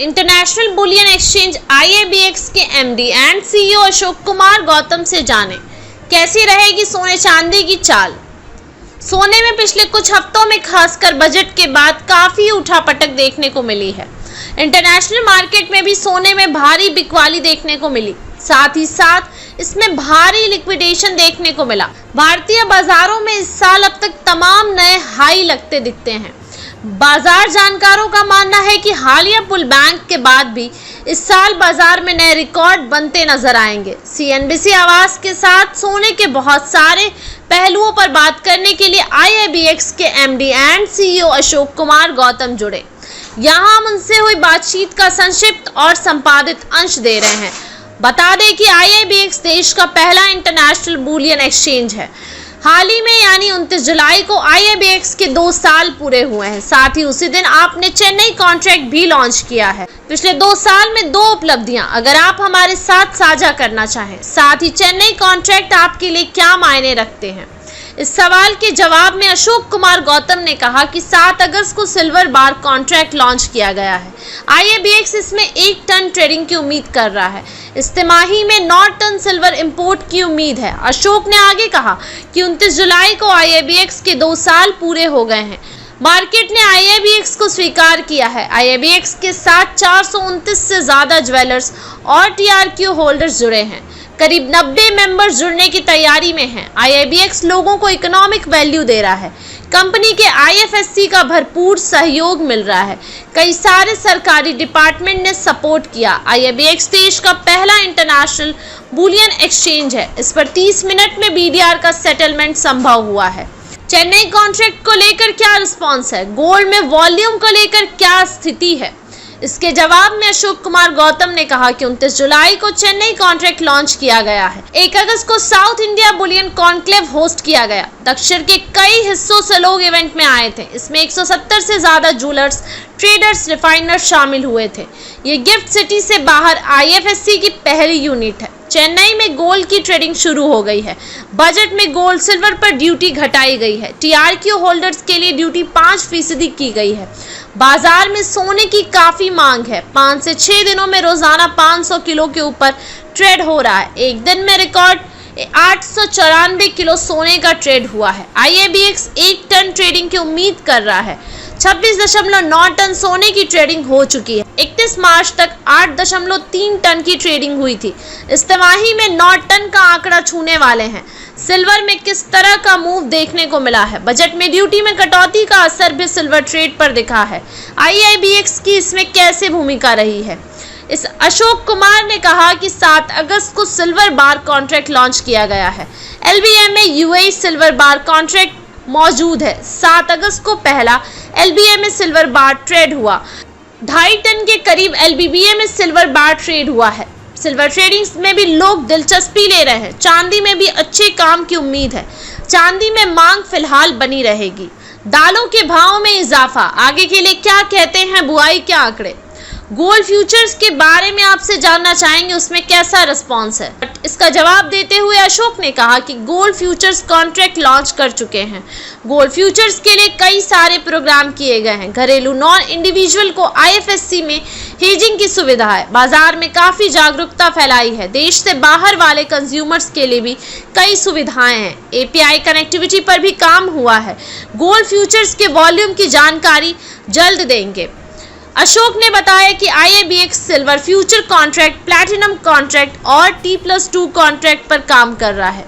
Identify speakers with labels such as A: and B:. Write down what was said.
A: International bullion exchange IABX के MD and CEO Ashok Kumar Gautam से जानें कैसी रहेगी सोने चांदी की चाल। सोने में पिछले कुछ हफ्तों में खासकर बजट के बाद काफी उठापटक देखने को मिली है। इंटरनेशनल मार्केट में भी सोने में भारी बिकवाली देखने को मिली, साथ ही साथ इसमें भारी लिक्विडेशन देखने को मिला। भारतीय बाजारों में इस साल अब तक तमाम नए हाई लगते दिखते हैं। बाजार जानकारों का मानना है कि हालिया पुल बैंक के बाद भी इस साल बाजार में नए रिकॉर्ड बनते नजर आएंगे। CNBC आवाज के साथ सोने के बहुत सारे पहलुओं पर बात करने के लिए IABX के MD and CEO Ashok Kumar Gautam जुड़े। यहाँ हम उनसे हुई बातचीत का संक्षिप्त और संपादित अंश दे रहे हैं। बता दें कि IABX देश का पहला इंटरनेशनल बुलियन एक्सचेंज है। हाल ही में यानी 29 जुलाई को IABX के 2 साल पूरे हुए हैं। साथ ही उसी दिन आपने चेन्नई कॉन्ट्रैक्ट भी लॉन्च किया है। पिछले 2 साल में 2 उपलब्धियां अगर आप हमारे साथ साझा करना चाहें, साथ ही चेन्नई कॉन्ट्रैक्ट आपके लिए क्या मायने रखते हैं, इस सवाल के जवाब में अशोक कुमार गौतम ने कहा कि 7 अगस्त को सिल्वर बार कॉन्ट्रैक्ट लॉन्च किया गया है। IABX इसमें 1 टन ट्रेडिंग की उम्मीद कर रहा है। इस तिमाही में 9 टन सिल्वर इंपोर्ट की उम्मीद है। अशोक ने आगे कहा कि 29 जुलाई को IABX के 2 साल पूरे हो गए हैं। मार्केट ने IABX को स्वीकार किया है। IABX के साथ 429 से ज्यादा ज्वेलर्स और TRQ होल्डर्स जुड़े हैं। करीब 90 मेंबर्स जुड़ने की तैयारी में हैं। IABX लोगों को इकोनॉमिक वैल्यू दे रहा है। कंपनी के IFSC का भरपूर सहयोग मिल रहा है। कई सारे सरकारी डिपार्टमेंट ने सपोर्ट किया। IABX देश का पहला इंटरनेशनल बुलियन एक्सचेंज है। इस पर 30 मिनट में BDR का सेटलमेंट संभव हुआ है। चेन्नई कॉन्ट्रैक्ट को लेकर क्या रिस्पॉन्स है, गोल्ड में वॉल्यूम को लेकर क्या स्थिति है, इसके जवाब में अशोक कुमार गौतम ने कहा कि 29 जुलाई को चेन्नई कॉन्ट्रैक्ट लॉन्च किया गया है। 1 अगस्त को south India Boolean conclave host किया गया। दक्षिण के कई हिस्सों से लोग इवेंट में आए थे। इसमें 170 से ज्यादा जूलर्स, ट्रेडर्स, रिफाइनर्स शामिल हुए थे। ये गिफ्ट सिटी से बाहर IFSC की पहली यूनिट है। चेन्नई में गोल्ड की ट्रेडिंग शुरू हो गई है। बजट में गोल्ड सिल्वर पर ड्यूटी घटाई गई है। TRQ होल्डर्स के लिए ड्यूटी 5% की गई है। बाजार में सोने की काफी मांग है। 5 से 6 दिनों में रोजाना 500 किलो के ऊपर ट्रेड हो रहा है। एक दिन में रिकॉर्ड 894 किलो सोने का ट्रेड हुआ है। IABX 1 टन ट्रेडिंग की उम्मीद कर रहा है। 26.9 टन सोने की ट्रेडिंग हो चुकी है। 31 मार्च तक 8.3 टन की ट्रेडिंग हुई थी। इस तिमाही में 9 टन का आंकड़ा छूने वाले हैं। सिल्वर में किस तरह का मूव देखने को मिला है, बजट में ड्यूटी में कटौती का असर भी सिल्वर ट्रेड पर दिखा है। IABX की इसमें कैसे भूमिका रही है, इस अशोक कुमार ने कहा कि 7 अगस्त को सिल्वर बार कॉन्ट्रैक्ट लॉन्च किया गया है। LBM में UAE सिल्वर बार कॉन्ट्रैक्ट मौजूद है। 7 अगस्त को पहला LBM में सिल्वर बार ट्रेड हुआ। 2.5 टन के करीब LBBA में सिल्वर बार ट्रेड हुआ है। सिल्वर ट्रेडिंग में भी लोग दिलचस्पी ले रहे हैं। चांदी में भी अच्छे काम की उम्मीद है। चांदी में मांग फिलहाल बनी रहेगी। दालों के भाव में इजाफा, आगे के लिए क्या कहते हैं बुआई के आंकड़े। गोल्ड फ्यूचर्स के बारे में आपसे जानना चाहेंगे, उसमें कैसा रिस्पॉन्स है। इसका जवाब देते हुए अशोक ने कहा कि गोल्ड फ्यूचर्स कॉन्ट्रैक्ट लॉन्च कर चुके हैं। गोल्ड फ्यूचर्स के लिए कई सारे प्रोग्राम किए गए हैं। घरेलू नॉन इंडिविजुअल को IFSC में हेजिंग की सुविधा है। बाजार में काफी जागरूकता फैलाई है। देश से बाहर वाले कंज्यूमर्स के लिए भी कई सुविधाएं हैं। API कनेक्टिविटी पर भी काम हुआ है। गोल्ड फ्यूचर्स के वॉल्यूम की जानकारी जल्द देंगे। अशोक ने बताया कि IABX silver future contract, platinum contract और T+2 कॉन्ट्रैक्ट पर काम कर रहा है।